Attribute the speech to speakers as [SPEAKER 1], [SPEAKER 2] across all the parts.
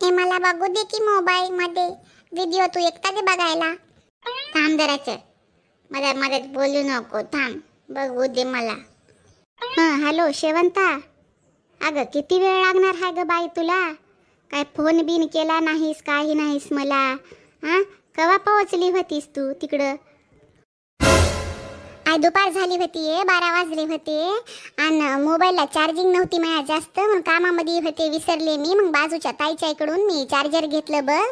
[SPEAKER 1] हे मला बघू दे की मोबाईल मध्ये व्हिडिओ. तू एकटा दे बघायला. थांब जराचं, मला मदत बोलू नको, थांब बघू दे मला. हां हॅलो शेवंता, अगं किती वेळ लागणार आहे ग बाई तुला? काय फोन बिन केला नाहीस, काही नाहीस मला. हां केव्हा पोहोचली होतीस तू तिकडं? आई दुपार झाली होती, 12 वाजले होते आणि मोबाईलला चार्जिंग नव्हती माझ्या जास्त, म्हणून कामामध्ये होते, विसरले मी. मग बाजूच्या ताईच्या इकडून मी चार्जर घेतलं बघ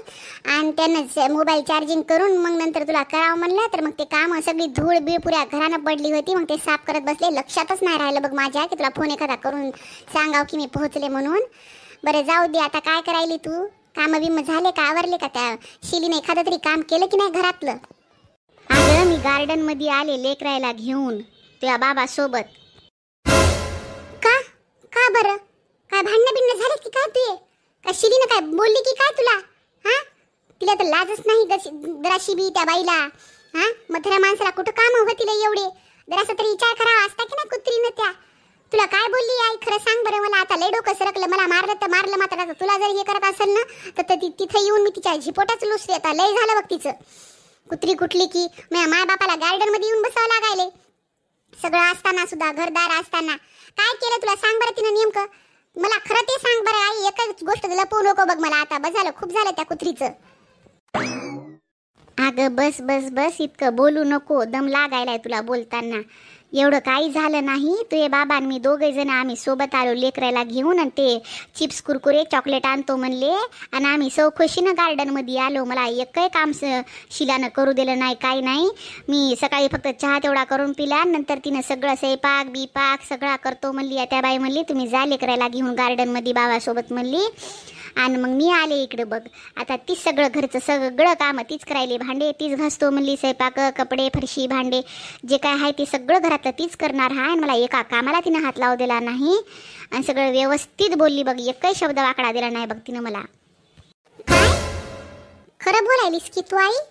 [SPEAKER 1] आणि त्यानं मोबाईल चार्जिंग करून मग नंतर तुला करावं म्हणलं. तर मग ते काम सगळी धूळ बीळ पुऱ्या घरानं पडली होती, मग ते साफ करत बसले. लक्षातच नाही राहिलं बघ माझ्या की तुला फोन एखादा करून सांगाव की मी पोहोचले म्हणून. बरं जाऊ दे, आता काय करायली तू? कामं बिम झाले का, आवरले का? त्या शिलीने एखादं तरी काम केलं की नाही घरातलं? अगं मी गार्डन मध्ये आले लेकरायला घेऊन तुझ्या बाबा सोबत. का का बरं? काय भांडणं बिन्न झाले की काय तुझे? का शिलीनं काय बोलली की काय तुला? हा तिला तर लाजच नाही जराशी बी त्या बाईला. हा मथऱ्या माणसाला कुठं काम होतील एवढे? जरासा तरी विचार करावा असता की नाही कुत्रीनं त्या. तुला काय बोलली आई खरं सांग बरं मला. आता लय डोकं सरकलं, मला मारलं तर मारलं, मात्र तुला जर हे करत असेल ना तर तिथे येऊन मी तिच्या झिपोटाच लुसते. आता लय झालं बघ तिचं. कुत्री कुठली की माझ्या माय बापाला गार्डन मध्ये येऊन बसावं लागायले. सगळं असताना सुद्धा, घरदार असताना काय केलं तुला सांग बरं तिनं नेमकं? मला खरं ते सांग बरं आई, एकच गोष्ट लपवू नको बघ मला. आता बस झालं, खूप झालं त्या कुत्रीचं. अगं बस बस बस, इतकं बोलू नको, दम लागायलाय तुला बोलताना. एवढं काही झालं नाही. तुझे बाबा आणि मी दोघे जण आम्ही सोबत आलो लेकरायला घेऊन आणि ते चिप्स कुरकुरे चॉकलेट आणतो म्हणले आणि आम्ही सौखोशीनं गार्डनमध्ये आलो. मला एकही काम शिलानं करू दिलं नाही, काही नाही. मी सकाळी फक्त चहा तेवढा करून पिला, नंतर तिनं सगळं स्वयंपाक बिपाक सगळा करतो म्हणली. त्या बाई म्हणली तुम्ही जा लेकरायला घेऊन गार्डनमध्ये बाबासोबत म्हणली. आणि मग मी आले इकडं बघ. आता तीच सगळं घरचं सगळं कामं तीच करायली, भांडे तीच घासतो म्हणली, स्वयंपाक कपडे फरशी भांडे जे काय आहे ते सगळं घरातलं तीच करणार आहे. आणि मला एका कामाला तिनं हात लावू दिला नाही आणि सगळं व्यवस्थित बोलली बघ, एकही शब्द वाकडा दिला नाही बघ तिनं मला. काय खरं बोलायलीस की तू आई?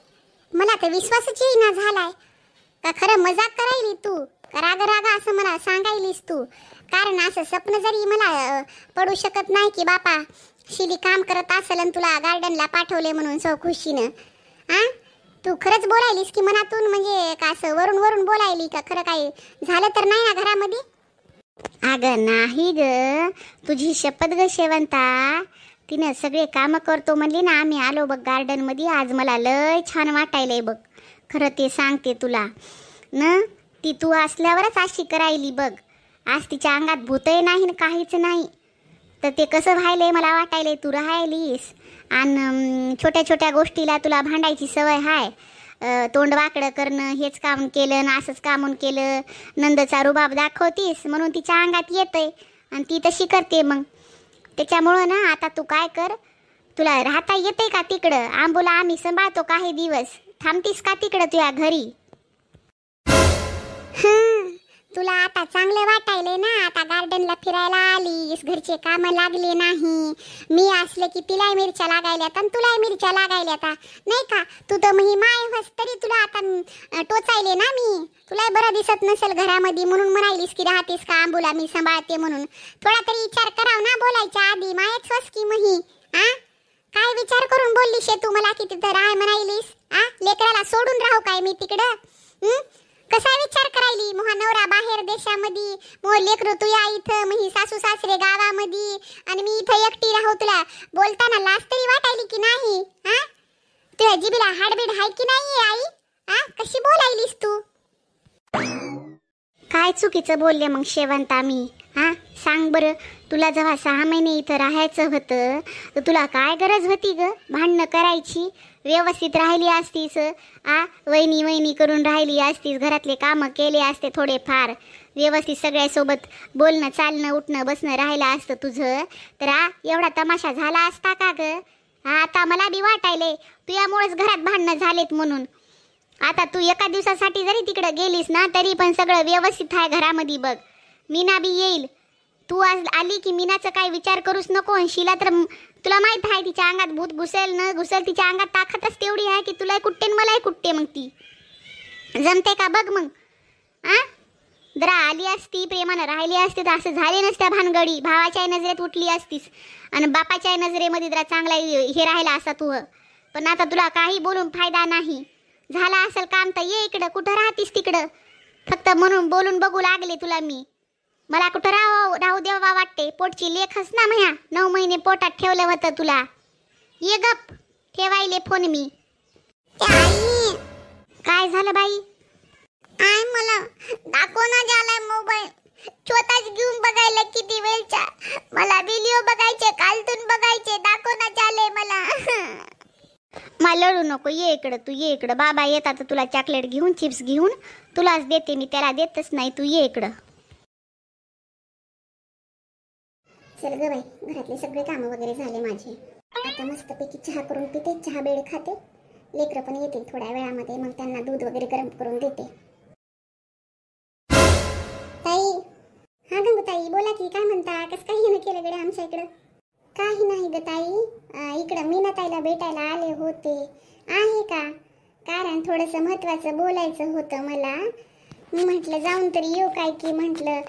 [SPEAKER 1] मला तर विश्वासच येईना झालाय. का खरं मजाक करायली तू का राग रागा असं मला सांगायलीस तू? कारण असं स्वप्न जरी मला पडू शकत नाही की बापा शिली काम करत असेल आणि तुला गार्डनला पाठवले म्हणून सौ खुशीनं. हां तू खरंच बोलायलीस की मनातून, म्हणजे का असं वरून वरून बोलायली का खरं काही झालं तर नाही ना घरामध्ये? अगं नाही ग, तुझी शपथ ग शेवंता. तिनं सगळे कामं करतो म्हणली ना. आम्ही आलो बघ गार्डनमध्ये, आज मला लय छान वाटायलंय बघ. खरं ते सांगते तुला न, ती तू असल्यावरच अशी करायली बघ. आज तिच्या अंगात भूतही नाही ना काहीच नाही. तर ते कसं व्हायलंय मला वाटायलंय तू राहायलीस आणि छोट्या छोट्या गोष्टीला तुला भांडायची सवय हाय. तोंड वाकडं करणं हेच काम केलं ना असंच कामून केलं, नंदचा रुबाब दाखवतीस म्हणून तिच्या अंगात येतंय आणि ती तशी करते. मग त्याच्यामुळं ना आता तू काय कर, तुला राहता येते का तिकडं? आंबोला आम्ही सांभाळतो काही दिवस, थांबतीस का तिकडं तुझ्या घरी? तुला आता चांगलं वाटायले ना, आता गार्डनला फिरायला आलीस, घरचे कामं लागले नाही. मी असले की तिलाही मिरच्या लागायल्यात आणि तुलाही मिरच्या लागायल्यात नाही का? तू तर मी माय होस तरी तुला आता टोचायले ना मी. तुला बरं दिसत नसेल घरामध्ये म्हणून म्हणायलीस की राहतेस का आंबूला मी सांभाळते म्हणून. थोडा तरी विचार कराव ना बोलायच्या आधी. मायच होस की मही. काय विचार करून बोललीस तू मला की तिथं राह म्हणायलीस? लेकराला सोडून राहू काय मी तिकडं? कसा विचार करायली? मोहा नवरा बाहेर देशामध्ये, मोह लेकरू तू या इथं, मही सासू सासरे गावामध्ये आणि मी इथं एकटी राहू. तुला बोलताना लाज तरी वाटायली की नाही? तुझ्या जिबीला हाडबीड हाय की नाही आई? कशी बोलायलीस तू? काय चुकीचं बोलले मग शेवंता मी? सांग बरं, तुला जेव्हा 6 महिने इथं राहायचं होतं तर तुला काय गरज होती ग भांडणं करायची? व्यवस्थित राहिली असतीस, वहिनी वहिनी करून राहिली असतीस, घरातले कामं केले असते थोडेफार, व्यवस्थित सगळ्यासोबत बोलणं चालणं उठणं बसणं राहिलं असतं तुझं, तर एवढा तमाशा झाला असता का ग? आता मला बी वाटायले तुझ्यामुळेच घरात भांडणं झालेत म्हणून. आता तू एका दिवसासाठी जरी तिकडे गेलीस ना तरी पण सगळं व्यवस्थित आहे घरामध्ये बघ. मीना बी येईल, तू आज आली की मीनाचं काय विचार करूच नको. शिला तर तुला माहित आहे तिच्या अंगात भूत घुसेल न घुसेल, तिच्या अंगात ताकदच तेवढी आहे की तुलाही कुट्टे मलाही कुट्टे. मग ती जमते का बघ मग? जरा आली असती, प्रेमानं राहिली असती तर असं झाले नसत्या भानगडी. भावाच्या नजरेत उठली असतीस आणि बापाच्या नजरेमध्ये जरा चांगला हे राहिला असा तू. पण आता तुला काही बोलून फायदा नाही. झाला असेल काम तर ये इकडं. कुठं राहतीस तिकडं? फक्त म्हणून बोलून बघू लागले तुला मी. मला कुठं राहू देवा वाटते. पोटची लेखच ना म्या. 9 महिने पोटात ठेवलं होतं तुला. ये गप, ठेवायले फोन मी. काय झालं बाई?
[SPEAKER 2] आय मला दाखवना झालाय मोबाईल. स्वतःच घेऊन बघायला किती वेळचा. मला व्हिडिओ बघायचे, कार्टून बघायचे, दाखवना झालंय मला.
[SPEAKER 1] मला लढू नको. ये इकडं, तू ये इकडं. बाबा येतात तुला चॉकलेट घेऊन, चिप्स घेऊन. तुलाच देते मी, त्याला देतच नाही. तू ये इकडं.
[SPEAKER 2] चल ग बाई, घरातले सगळे कामं वगैरे झाले माझे. आता मस्तपैकी चहा करून पिते, चहा बेड खाते. लेकरं पण येतील थोड्या वेळामध्ये, मग त्यांना दूध वगैरे गरम करून देते. ताई, हा गंगू ताई, बोला की, काय म्हणता? कसं काही न केलं गड्या आमच्या इकडं? काही नाही ग ताई, इकडं मीना ताईला भेटायला आले होते. आहे का? कारण थोडंसं महत्त्वाचं बोलायचं होतं मला. मी म्हटलं जाऊन तरी येऊ काय की म्हटलं.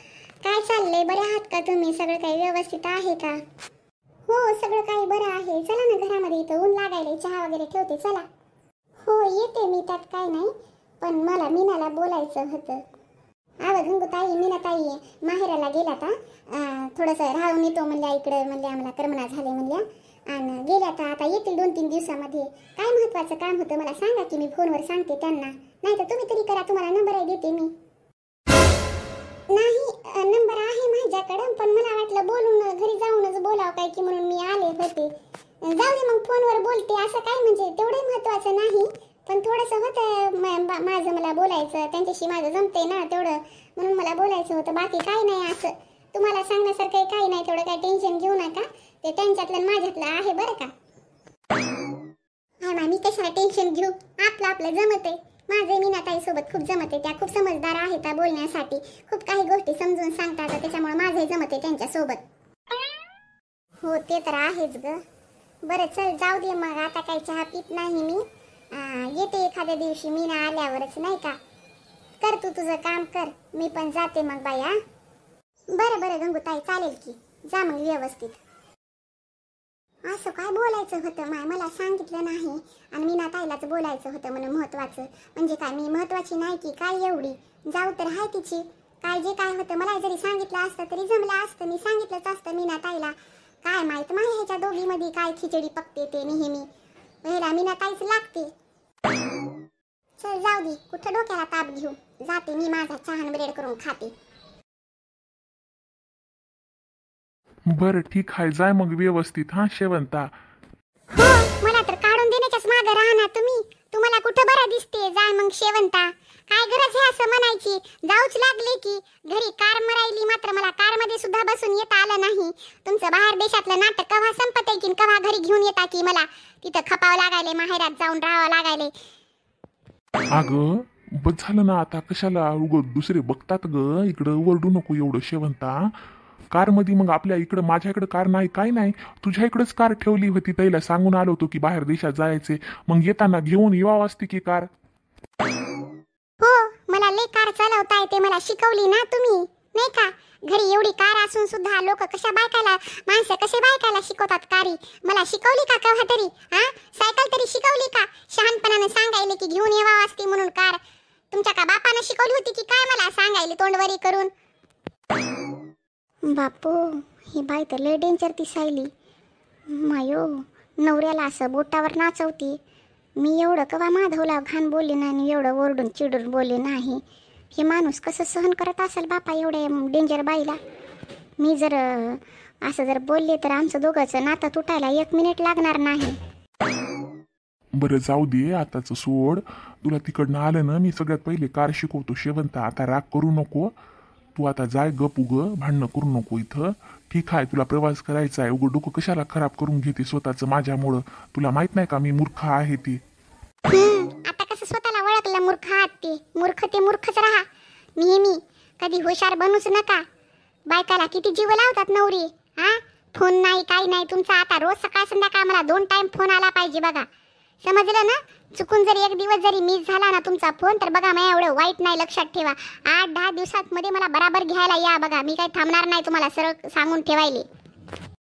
[SPEAKER 2] काय चाललंय? बरे आहात का तुम्ही? सगळं काही व्यवस्थित आहे का? हो, सगळं काही बरं आहे. चला ना घरामध्ये, इथं ऊन लागायला, चहा वगैरे ठेवते, चला. हो येते मी, त्यात काय नाही. पण मला मीनाला बोलायचं होतं. गंगू ताई, मीना ताई माहेराला गेला का? थोडंसं राहून येतो म्हणल्या इकडं, म्हणल्या आम्हाला करमना झाले म्हणल्या. आणि गेल्या तर आता येतील 2-3 दिवसामध्ये. काय महत्त्वाचं काम होतं मला सांगा की, मी फोनवर सांगते त्यांना. नाही तर तुम्ही तरी करा, तुम्हाला नंबर देते मी. नाही, नंबर आहे माझ्याकडं, पण मला वाटलं बोलून घरी जाऊनच बोलावं काय की, म्हणून मी आले होते. जाऊ दे मग, फोनवर बोलते. असं काय म्हणजे तेवढं महत्त्वाचं नाही, पण थोडंसं होतं माझं, मला बोलायचं त्यांच्याशी. माझं जमते ना तेवढं, म्हणून मला बोलायचं होतं. बाकी काही नाही, असं तुम्हाला सांगण्यासारखं काही नाही. तेवढं काही टेन्शन घेऊ नका. ते त्यांच्यातलं माझ्यातलं आहे बरं का. हा मी कशाला टेन्शन घेऊ? आपलं जमत आहे. माझे मीनाताई सोबत खूप जमत आहे. त्या खूप समजदार आहेत त्या बोलण्यासाठी. खूप काही गोष्टी समजून सांगतात, त्याच्यामुळे माझे जमत आहे त्यांच्यासोबत. हो ते तर आहेच ग. बरं चल, जाऊ दे मग. आता काही चहा पित नाही मी. येते एखाद्या दिवशी मीना आल्यावरच, नाही का? कर तू तुझं काम कर, मी पण जाते मग बाया. बरं गंगू ताई, चालेल की. जा मग व्यवस्थित. असं काय बोलायचं होतं मला सांगितलं नाही. आणि मीना ताईलाच बोलायचं होतं म्हणून महत्वाचं. म्हणजे काय मी महत्वाची नाही की काय एवढी? जाऊ तर आहे तिची. काय जे काय होतं मला जरी सांगितलं असतं तरी जमलं असतं. मी सांगितलंच असतं मीना ताईला. काय माहित माझ्या ह्याच्या दोघीमध्ये काय खिचडी पकते ते नेहमी. पहिला मीना ताईच लागते. चल जाऊ दे, कुठं डोक्याला ताप घेऊ. जाते मी, माझा चहा ब्रेड करून खाते.
[SPEAKER 3] बरं ठीक आहे, जाय मग व्यवस्थित. हा शेवंता.
[SPEAKER 2] हो, मला तर काढून देण्याच्याच मागे राहणार तुम्ही. तुम्हाला कुठं बरं दिसते? जाय मग शेवंता. काय गरज आहे असं म्हणायची? जाऊच लागले की. घरी कार मरायली, मात्र मला कार मध्ये सुद्धा बसून येता आलं नाही. तुमचं बाहेर देशातलं नाटक कव्हा संपत आहे की कव्हा घरी घेऊन येता की मला तिथं खपावं लागायले, माहेरात जाऊन राहावं लागायले.
[SPEAKER 3] अगं बस झालं ना आता, कशाला उगं दुसरे बघतात ग. इकडं ओरडू नको एवढं शेवंता. कार मध्ये मग आपल्या इकडं, माझ्या इकडं कार नाही, काय नाही. तुझ्या इकडेच कार ठेवली होती. त्याला सांगून आलो होतो की बाहेर देशात जायचे, मग येताना घेऊन यावं असते की कार.
[SPEAKER 2] हो, मला लय कार चालवता येते. मला शिकवली ना तुम्ही, नाही का? घरी एवढी कार असून सुद्धा लोक कशा बायकाला, माणसं कसे बायकाला शिकवतात कारी. मला शिकवली का केव्हा तरी? सायकल तरी शिकवली का? शहाणपणाने सांगायले की घेऊन यावं असते म्हणून कार. तुमच्या का बापानं शिकवली होती की काय मला सांगायले तोंडवरी करून?
[SPEAKER 1] बापू, ही बाई तर लय डेंजर दिसायली. मायो, नवऱ्याला असं बोटावर नाचवती. मी एवढं कवा माधवला घाण बोलले नाही आणि एवढं ओरडून चिडून बोलले नाही. हे माणूस कसं सहन करत असेल बापा एवढ्या डेंजर बाईला. मी जर असं जर बोलले तर आमचं दोघांचं नातं तुटायला 1 मिनिट लागणार नाही.
[SPEAKER 3] बरं जाऊ दे, आताच सोड. तुला तिकडनं आलं ना, मी सगळ्यात पहिले कार शिकवतो शेवंता. आता राग करू नको. तू आता जाय, गप उगं भांडणं करू नको इथं. ठीक आहे, तुला प्रवास करायचा आहे. उगं डोकं कशाला खराब करून घेते स्वतःचं माझ्यामुळं? तुला माहित नाही का मी मूर्ख आहे ती?
[SPEAKER 2] आता कसं स्वतःला ओळखलं मूर्ख आहात ते? मूर्ख ते मूर्खच राहा नेहमी. कधी हुशार बनूच नका. बायकाला किती जीव लावतात नवरी. फोन नाही, काही नाही तुमचा. आता रोज सकाळ संध्याकाळ मला 2 टाइम फोन आला पाहिजे बघा. समजलं ना? चुकून जरी एक दिवस जरी मिस झाला ना तुमचा फोन तर बघा मी एवढं वाईट नाही, लक्षात ठेवा. 8-10 दिवसात मध्ये मला बराबर घ्यायला या बघा. मी काही थांबणार नाही, तुम्हाला सरळ सांगून ठेवायले.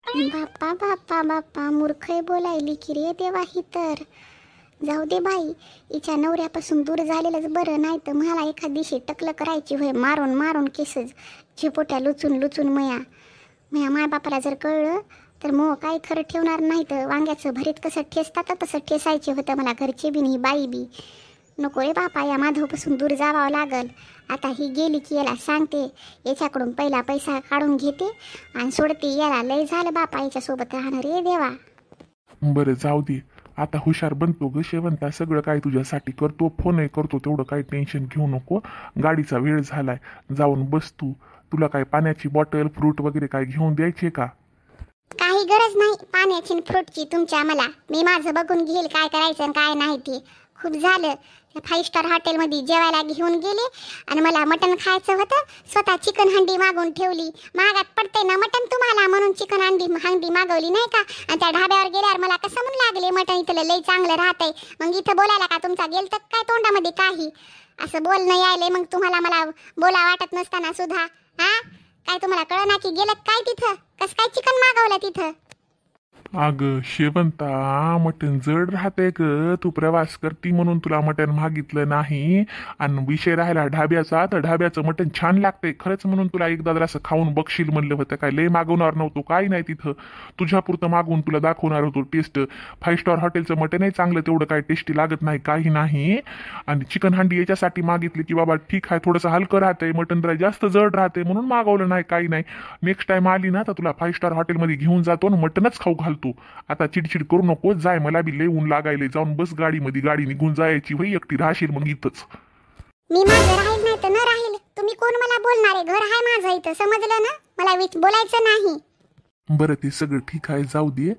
[SPEAKER 1] बाप्पा बाप्पा बाप्पा, मूर्खय बोलायली की रे देवा ही तर. जाऊ दे बाई, हिच्या नवऱ्यापासून दूर झालेलंच बरं, नाही तर मला एखाद दिवशी टकलं करायची होय, मारून मारून केसच झेपोट्या लुचून लुचून मया मायबापाला जर कळलं तर मग काही खरं ठेवणार नाही. तर वांग्याचं भरीत कसं ठेसतात तसं ठेसायचे होतं मला घरचे बी, ही बाई बी. नको रे बापा, या माधवपासून दूर जावं लागल. आता ही गेली की याला सांगते, याच्याकडून पहिला पैसा काढून घेते आणि सोडते याला. लय झालं बापा याच्यासोबत राहणार रे देवा.
[SPEAKER 3] बरं जाऊ दे, आता हुशार बनतो ग शेवंता, सगळं काय तुझ्यासाठी करतो, फोनही करतो, तेवढं काही टेन्शन घेऊ नको. गाडीचा वेळ झालाय, जाऊन बस तू. तुला काय पाण्याची बॉटल फ्रूट वगैरे काय घेऊन द्यायचे का?
[SPEAKER 2] काही गरज नाही पाण्याची आणि फ्रूटची तुमच्या मला. मी माझं बघून घेईल काय करायचं आणि काय नाही ते. खूप झालं. 5 स्टार हॉटेलमध्ये जेवायला घेऊन गेले आणि मला मटण खायचं होतं. स्वतः चिकन हंडी मागवून ठेवली. महागात पडते ना मटण तुम्हाला, म्हणून चिकन हंडी मागवली नाही का. आणि त्या ढाब्यावर गेल्यावर मला कसं म्हणून लागले मटण इथलं लई चांगलं राहतंय. मग इथं बोलायला का तुमचा गेलतं काय तोंडामध्ये काही असं बोलणं यायले. मग तुम्हाला मला बोला वाटत नसताना सुद्धा काय तुम्हाला कळना की गेलं काय तिथं? कसं काय चिकन मागवलं तिथं?
[SPEAKER 3] अगं शेवंता, मटण जड राहते ग. तू प्रवास करती म्हणून तुला मटण मागितलं नाही. आणि विषय राहिला ढाब्याचा, तर ढाब्याचं मटण छान लागतंय खरंच, म्हणून तुला एकदा जर असं खाऊन बघशील म्हणलं होतं. काय लय मागवणार नव्हतो, काही नाही तिथं. तुझ्यापुरतं मागवून तुला दाखवणार होतो टेस्ट. 5 स्टार हॉटेलचं मटणही चांगलं, तेवढं काय टेस्टी लागत नाही, काही नाही. आणि चिकन हंडी याच्यासाठी मागितली की बाबा ठीक आहे, थोडंसं हलकं राहतंय मटण, जरा जास्त जड राहते म्हणून मागवलं नाही, काही नाही. नेक्स्ट टाइम आली ना तर तुला 5 स्टार हॉटेलमध्ये घेऊन जातो आणि मटणच खाऊ घालतो. आता चिडचिड करू नको, जाय, मला बी लय ऊन लागायले. जाऊन बस गाडीमध्ये, गाडी निघून जायची होई, एकटी राहशील मग इथंच.
[SPEAKER 2] मी माझं राहील नाही तर न राहील. तुम्ही कोण मला बोलणारे? घर आहे माझं इथं, समजलं ना? मला बोलायचं नाही.
[SPEAKER 3] बरं ते सगळं ठीक आहे, जाऊ दे.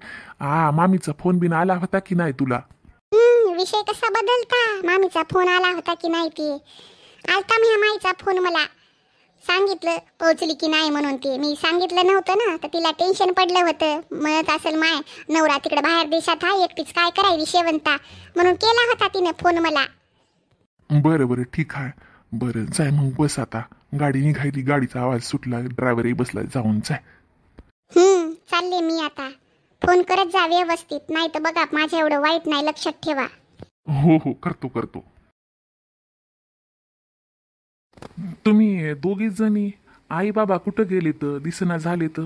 [SPEAKER 3] मामीचा फोन बिन आला होता की नाही तुला?
[SPEAKER 2] विषय कसा बदलता? मामीचा फोन आला होता की नाही ते आलता. मी माईचा फोन मला सांगितलं पोहोचली की नाही म्हणून. ते मी सांगितलं नव्हतं ना तर तिला टेन्शन पडलं होतं. म्हणत असेल माय नवरा तिकडे बाहेर देशात आहे, एकटीच काय करायची शेवंता, म्हणून केला होता तिने फोन मला.
[SPEAKER 3] बरं बरं ठीक आहे. बरं जाय मग, बस आता. गाडी निघायली, गाडीचा आवाज सुटला, ड्रायव्हरही बसला, जाऊन जाय.
[SPEAKER 2] चालले मी आता. फोन करत जा व्यवस्थित, नाही तर बघा माझ्या एवढं वाईट नाही, लक्षात ठेवा.
[SPEAKER 3] हो हो, करतो. तुम्ही दोघीच जणी, आई बाबा कुठं गेले तर दिसना झाले तर?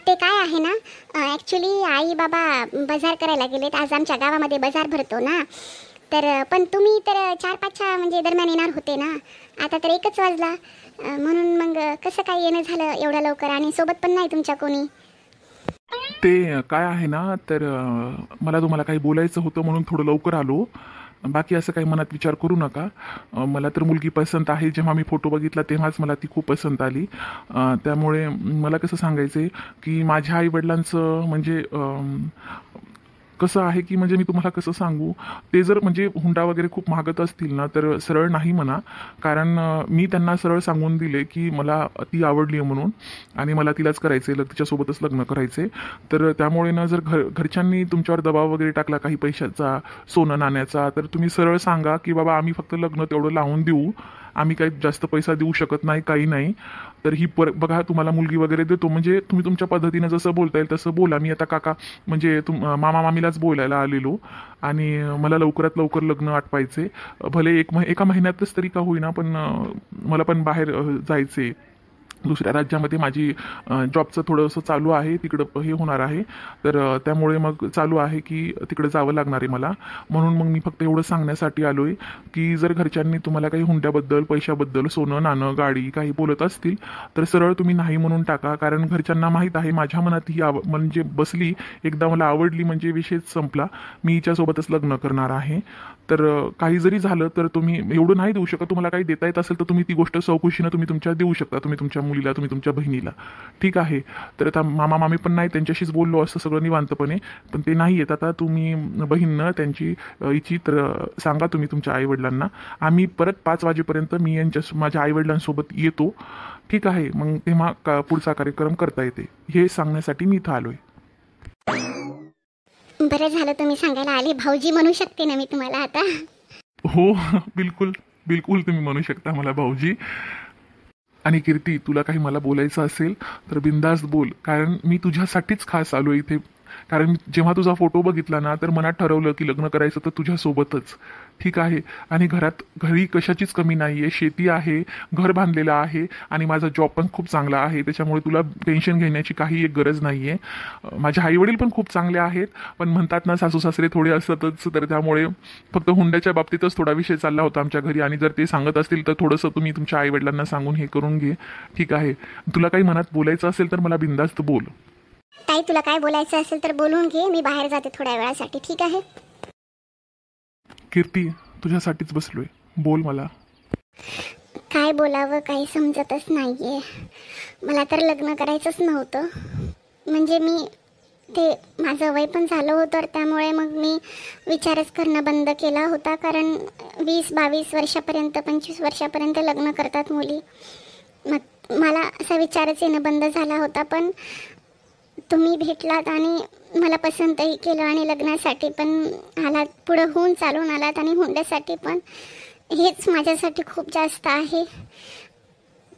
[SPEAKER 2] ते काय आहे ना, ॲक्च्युली आई बाबा बाजार करायला गेलेत. आज आमच्या गावामध्ये बाजार भरतो ना. तर पण तुम्ही तर 4-5च्या म्हणजे दरम्यान येणार होते ना. आता तर 1च वाजला, म्हणून मग कसं काय येणं झालं एवढ्या लवकर, आणि सोबत पण नाही तुमच्या कोणी?
[SPEAKER 3] ते काय आहे ना, तर मला तुम्हाला काही बोलायचं होतं म्हणून थोडं लवकर आलो. बाकी असं काही मनात विचार करू नका. मला तर मुलगी पसंत आहे. जेव्हा मी फोटो बघितला तेव्हाच मला ती खूप पसंत आली. त्यामुळे मला कसं सांगायचं आहे की माझ्या आईवडिलांचं म्हणजे कसं आहे की म्हणजे मी तुम्हाला कसं सांगू, ते जर म्हणजे हुंडा वगैरे खूप मागत असतील ना तर सरळ नाही म्हणा. कारण मी त्यांना सरळ सांगून दिले की मला ती आवडली आहे म्हणून, आणि मला तिलाच करायचं आहे, तिच्यासोबतच लग्न करायचं आहे. तर त्यामुळे ना जर घरच्यांनी तुमच्यावर दबाव वगैरे टाकला काही पैशाचा, सोनं नाण्याचा, तर तुम्ही सरळ सांगा की बाबा आम्ही फक्त लग्न तेवढं लावून देऊ, आम्ही काही जास्त पैसा देऊ शकत नाही, काही नाही. तर ही बघा तुम्हाला मुलगी वगैरे देतो, म्हणजे तुम्ही तुमच्या पद्धतीनं जसं बोलता येईल तसं बोला. मी आता काका म्हणजे मामा मामीलाच बोलायला आलेलो, आणि मला लवकरात लवकर लग्न आटपायचे. भले एका महिन्यातच तरी का होईना, पण मला पण बाहेर जायचे. दुसऱ्या राज्यामध्ये माझी जॉबचं थोडंसं चालू आहे, तिकडं हे होणार आहे. तर त्यामुळे मग चालू आहे की तिकडे जावं लागणार आहे मला. म्हणून मग मी फक्त एवढं सांगण्यासाठी आलो आहे की जर घरच्यांनी तुम्हाला काही हुंड्याबद्दल, पैशाबद्दल, सोनं नाणं, गाडी काही बोलत असतील तर सरळ तुम्ही नाही म्हणून टाका. कारण घरच्यांना माहीत आहे माझ्या मनात ही म्हणजे बसली, एकदा मला आवडली म्हणजे विषयच संपला, मी हिच्यासोबतच लग्न करणार आहे. तर काही जरी झालं तर तुम्ही एवढं नाही देऊ शकत. तुम्हाला काही देता येत असेल तर तुम्ही ती गोष्ट चौकशीनं तुम्ही तुमच्या देऊ शकता, तुम्ही तुमच्या मुलीला, तुम्ही तुमच्या बहिणीला, ठीक आहे. तर आता मामा मामी पण नाही, त्यांच्याशीच बोललो असं सगळं निवांतपणे, पण ते नाही येत. आता तुम्ही बहीणनं त्यांची इच्छी तर सांगा तुम्ही तुमच्या आईवडिलांना. आम्ही परत 5 वाजेपर्यंत मी माझ्या आईवडिलांसोबत येतो, ठीक आहे. मग तेव्हा पुढचा कार्यक्रम करता येते, हे सांगण्यासाठी मी इथं आलोय.
[SPEAKER 2] बरं झालं तुम्ही सांगायला आले. भाऊजी म्हणू शकते ना मी तुम्हाला आता.
[SPEAKER 3] हो बिलकुल बिलकुल तुम्ही म्हणू शकता मला भाऊजी. आणि कीर्ती, तुला काही मला बोलायचं असेल तर बिंदास बोल, कारण मी तुझ्यासाठीच खास आलो इथे. कारण जेव्हा तुझा फोटो बघितला ना, तर मनात ठरवलं की लग्न करायचं तर तुझ्यासोबतच. ठीक आहे. आणि घरी कशाचीच कमी नाही आहे. शेती आहे, घर बांधलेलं आहे आणि माझा जॉब पण खूप चांगला आहे. त्याच्यामुळे तुला टेन्शन घेण्याची काही एक गरज नाही आहे. माझे आईवडील पण खूप चांगले आहेत, पण म्हणतात ना सासू सासरे थोडे असतातच, तर त्यामुळे फक्त हुंड्याच्या बाबतीतच थोडा विषय चालला होता आमच्या घरी. आणि जर ते सांगत असतील तर थोडंसं तुम्ही तुमच्या आईवडिलांना सांगून हे करून घे. ठीक आहे. तुला काही मनात बोलायचं असेल तर मला बिंदास्त बोल.
[SPEAKER 2] ताई तुला काय बोलायचं असेल तर बोलून घे. मी बाहेर जाते थोड्या वेळासाठी. ठीक आहे.
[SPEAKER 3] कीर्ती, तुझ्यासाठीच बसलोय, बोल मला.
[SPEAKER 2] काय बोलावं काही समजतच नाहीये. मला तर लग्न करायचंच नव्हतं. म्हणजे मी ते माझं वय पण झालं होतं, त्यामुळे मग मी विचारच करणं बंद केला होता. कारण 20-22 वर्षापर्यंत 25 वर्षापर्यंत लग्न करतात मुली. मग मला असा विचारच येणं बंद झाला होता. पण तुम्ही भेटलात आणि मला पसंतही केलं आणि लग्नासाठी पण आलात, पुढं होऊन चालून आलात आणि हुंड्यासाठी पण. हेच माझ्यासाठी खूप जास्त आहे.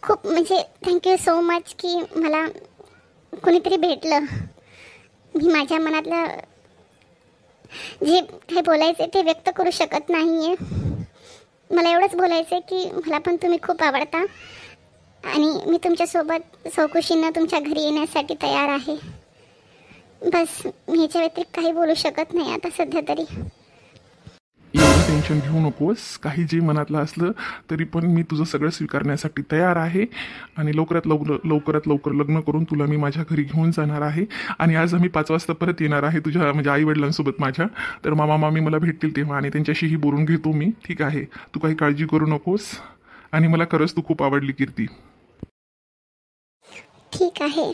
[SPEAKER 2] खूप म्हणजे थँक्यू सो मच की मला कोणीतरी भेटलं. मी माझ्या मनातलं जे काही बोलायचं ते व्यक्त करू शकत नाही आहे. मला एवढंच बोलायचं आहे की मला पण तुम्ही खूप आवडता आणि मी तुमच्यासोबत चौकशीनं तुमच्या घरी येण्यासाठी तयार आहे. बस मी ह्याच्या व्यतिरिक्त काही बोलू शकत नाही आता सध्या तरी.
[SPEAKER 3] एवढं टेन्शन घेऊ नकोस. काही जे मनातलं असलं तरी पण मी तुझं सगळं स्वीकारण्यासाठी तयार आहे. आणि लवकरात लवकर लग्न करून तुला मी माझ्या घरी घेऊन जाणार आहे. आणि आज आम्ही 5 वाजता परत येणार आहे तुझ्या म्हणजे आईवडिलांसोबत माझ्या. तर मामा मामी मला भेटतील तेव्हा आणि त्यांच्याशीही बोलून घेतो मी. ठीक आहे. तू काही काळजी करू नकोस. आणि मला खरंच तू खूप आवडली कीर्ती.
[SPEAKER 2] ठीक आहे.